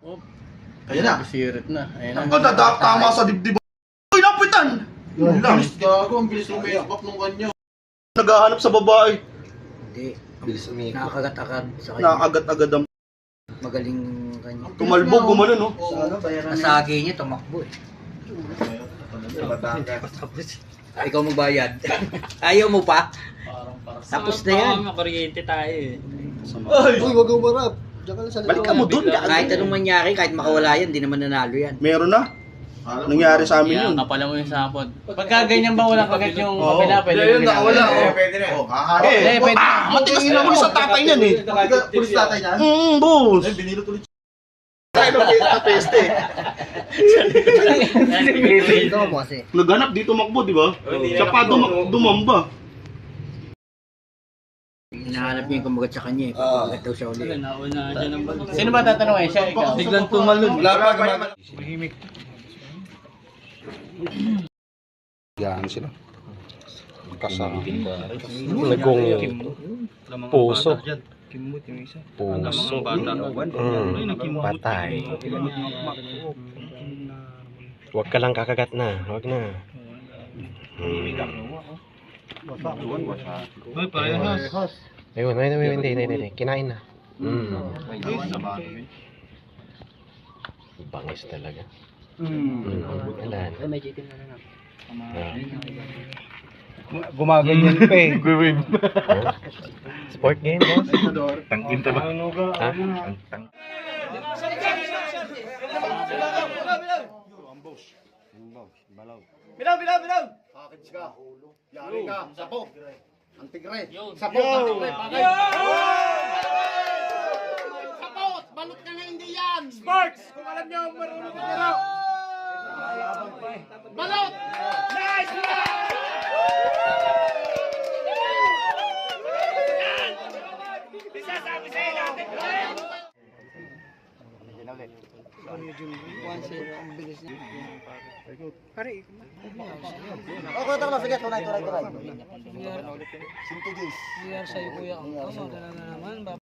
Oh, Ayan na. Sirit na. Ayan Ako na, tama sa dibdib. Uy, lapitan! Yun lang. Bilis gago, ang bilis ng Facebook nung kanyo. Naghahanap sa babae. Hindi. Bilis umikot. Nakakagat-agad sa kanya. Nakakagat-agad ang Magaling kanya. tumalbog, gumano, no? Nasagi niya, tumakbo eh. Tapos, ikaw magbayad. Ayaw mo pa? Tapos na yan. Makuryente tayo eh. Uy, wag kang marap. Diyan ka lang sa likod. Balik ka mo dun, Kahit anong mangyari, kahit makawala yan, di naman nanalo yan. Meron na. Nangyari sa amin yun. Yan, kapala mo yung sapod. Pagka ganyan ba walang kagat yung Oo. kapila, pwede Yun, nakawala. Pwede na. Oh, Eh, pwede. matingin mo sa tatay niyan eh. Pulis tatay niyan? Boss. Binilot ulit. Tayo na peste. Ito mo kasi. Naghanap dito makbo, di ba? Siya pa dumamba. Hinahanap niya yung kumagat sa kanya eh. Pagkagat daw siya ulit. Sino ba tatanungin? Siya, ikaw? Biglang tumalun. Wala pa gumagano. Yan sila. Kasama. Nagong puso. Puso. Patay. Huwag ka lang kakagat na. Huwag na. Uy, parehas. Ayun, hindi. Kinain na. Bangis talaga. Alan. Gumaganyan pa eh. Sport game, boss? Tangin ta ba? Ha? Bilaw! Package ka. Yari ka. Sapok. Antigre. Sapok. Antigre. Sapok! Balot ka na hindi yan! Sports! Kung alam nyo, marunong ka na. Balot! Nice! Isasabi sa'yo natin! Sige, tunay. Sinti Jace. Sa'yo kuya. Ano na naman.